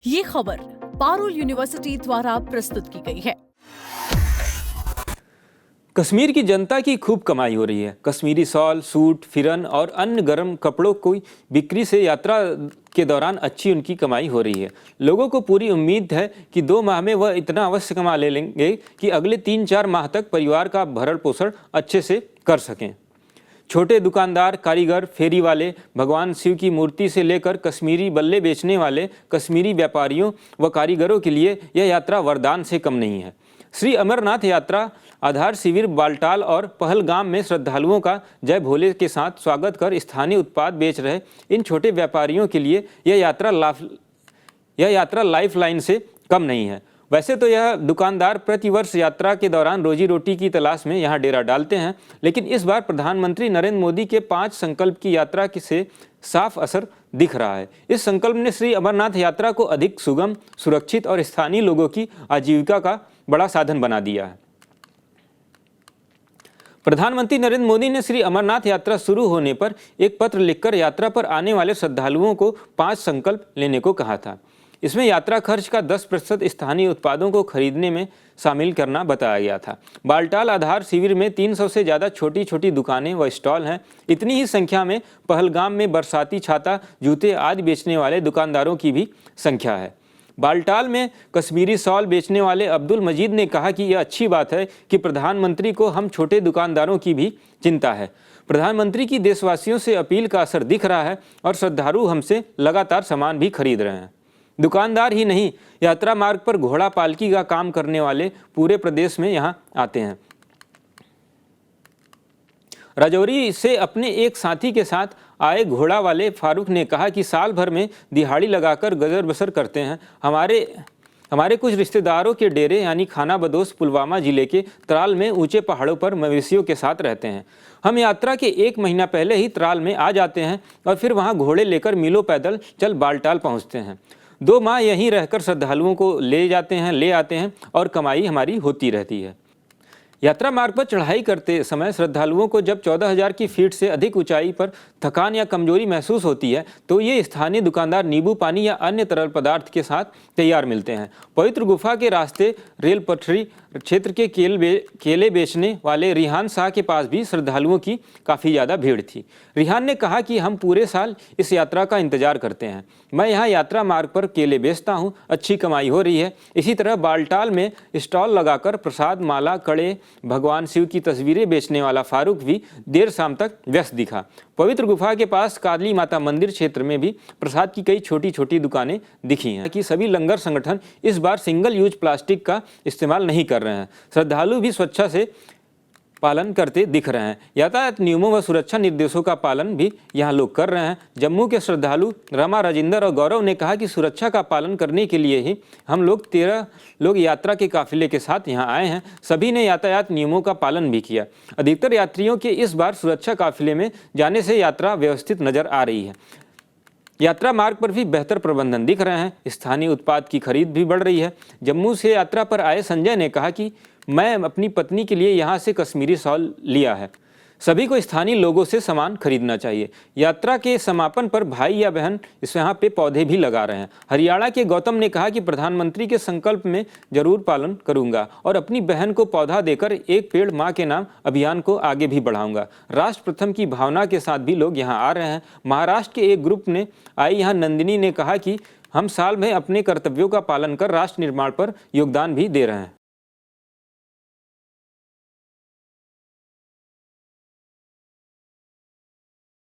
ये खबर पारुल यूनिवर्सिटी द्वारा प्रस्तुत की गई है। कश्मीर की जनता की खूब कमाई हो रही है। कश्मीरी शॉल, सूट, फिरन और अन्य गर्म कपड़ों की बिक्री से यात्रा के दौरान अच्छी उनकी कमाई हो रही है। लोगों को पूरी उम्मीद है कि 2 माह में वह इतना अवश्य कमा ले लेंगे कि अगले 3-4 माह तक परिवार का भरण पोषण अच्छे से कर सकें। छोटे दुकानदार, कारीगर, फेरी वाले, भगवान शिव की मूर्ति से लेकर कश्मीरी बल्ले बेचने वाले कश्मीरी व्यापारियों व कारीगरों के लिए यह यात्रा वरदान से कम नहीं है। श्री अमरनाथ यात्रा आधार शिविर बालटाल और पहलगाम में श्रद्धालुओं का जय भोले के साथ स्वागत कर स्थानीय उत्पाद बेच रहे इन छोटे व्यापारियों के लिए यह यात्रा लाइफ लाइन से कम नहीं है। वैसे तो यह दुकानदार प्रतिवर्ष यात्रा के दौरान रोजी रोटी की तलाश में यहाँ डेरा डालते हैं, लेकिन इस बार प्रधानमंत्री नरेंद्र मोदी के 5 संकल्प की यात्रा से साफ असर दिख रहा है। इस संकल्प ने श्री अमरनाथ यात्रा को अधिक सुगम, सुरक्षित और स्थानीय लोगों की आजीविका का बड़ा साधन बना दिया है। प्रधानमंत्री नरेंद्र मोदी ने श्री अमरनाथ यात्रा शुरू होने पर एक पत्र लिखकर यात्रा पर आने वाले श्रद्धालुओं को 5 संकल्प लेने को कहा था। इसमें यात्रा खर्च का 10% स्थानीय उत्पादों को खरीदने में शामिल करना बताया गया था। बालटाल आधार शिविर में 300 से ज़्यादा छोटी छोटी दुकानें व स्टॉल हैं। इतनी ही संख्या में पहलगाम में बरसाती छाता, जूते आदि बेचने वाले दुकानदारों की भी संख्या है। बालटाल में कश्मीरी शॉल बेचने वाले अब्दुल मजीद ने कहा कि यह अच्छी बात है कि प्रधानमंत्री को हम छोटे दुकानदारों की भी चिंता है। प्रधानमंत्री की देशवासियों से अपील का असर दिख रहा है और श्रद्धालु हमसे लगातार सामान भी खरीद रहे हैं। दुकानदार ही नहीं, यात्रा मार्ग पर घोड़ा पालकी का काम करने वाले पूरे प्रदेश में यहाँ आते हैं। राजौरी से अपने एक साथी के साथ आए घोड़ा वाले फारूक ने कहा कि साल भर में दिहाड़ी लगाकर गुजर बसर करते हैं। हमारे कुछ रिश्तेदारों के डेरे यानी खाना बदोश पुलवामा जिले के त्राल में ऊंचे पहाड़ों पर मवेशियों के साथ रहते हैं। हम यात्रा के 1 महीना पहले ही त्राल में आ जाते हैं और फिर वहां घोड़े लेकर मीलों पैदल चल बालटाल पहुंचते हैं। 2 माह यहीं रहकर श्रद्धालुओं को ले आते हैं और कमाई हमारी होती रहती है। यात्रा मार्ग पर चढ़ाई करते समय श्रद्धालुओं को जब 14,000 की फीट से अधिक ऊंचाई पर थकान या कमजोरी महसूस होती है तो ये स्थानीय दुकानदार नींबू पानी या अन्य तरल पदार्थ के साथ तैयार मिलते हैं। पवित्र गुफा के रास्ते रेल पटरी क्षेत्र के केले बेचने वाले रिहान शाह के पास भी श्रद्धालुओं की काफ़ी ज़्यादा भीड़ थी। रिहान ने कहा कि हम पूरे साल इस यात्रा का इंतजार करते हैं। मैं यहाँ यात्रा मार्ग पर केले बेचता हूँ, अच्छी कमाई हो रही है। इसी तरह बालटाल में स्टॉल लगाकर प्रसाद, माला, कड़े, भगवान शिव की तस्वीरें बेचने वाला फारूक भी देर शाम तक व्यस्त दिखा। पवित्र गुफा के पास काली माता मंदिर क्षेत्र में भी प्रसाद की कई छोटी छोटी दुकानें दिखी हैं कि सभी लंगर संगठन इस बार सिंगल यूज प्लास्टिक का इस्तेमाल नहीं कर रहे हैं। श्रद्धालु भी स्वच्छता से पालन करते दिख रहे हैं। यातायात नियमों व सुरक्षा निर्देशों का पालन भी यहाँ लोग कर रहे हैं। जम्मू के श्रद्धालु रमा, राजेंद्र और गौरव ने कहा कि सुरक्षा का पालन करने के लिए ही हम लोग 13 लोग यात्रा के काफिले के साथ यहाँ आए हैं। सभी ने यातायात नियमों का पालन भी किया। अधिकतर यात्रियों के इस बार सुरक्षा काफिले में जाने से यात्रा व्यवस्थित नजर आ रही है। यात्रा मार्ग पर भी बेहतर प्रबंधन दिख रहे हैं। स्थानीय उत्पाद की खरीद भी बढ़ रही है। जम्मू से यात्रा पर आए संजय ने कहा कि मैं अपनी पत्नी के लिए यहाँ से कश्मीरी शॉल लिया है। सभी को स्थानीय लोगों से सामान खरीदना चाहिए। यात्रा के समापन पर भाई या बहन इस यहाँ पे पौधे भी लगा रहे हैं। हरियाणा के गौतम ने कहा कि प्रधानमंत्री के संकल्प में जरूर पालन करूंगा और अपनी बहन को पौधा देकर एक पेड़ माँ के नाम अभियान को आगे भी बढ़ाऊंगा। राष्ट्र प्रथम की भावना के साथ भी लोग यहाँ आ रहे हैं। महाराष्ट्र के एक ग्रुप ने आई यहाँ नंदिनी ने कहा कि हम साल में अपने कर्तव्यों का पालन कर राष्ट्र निर्माण पर योगदान भी दे रहे हैं।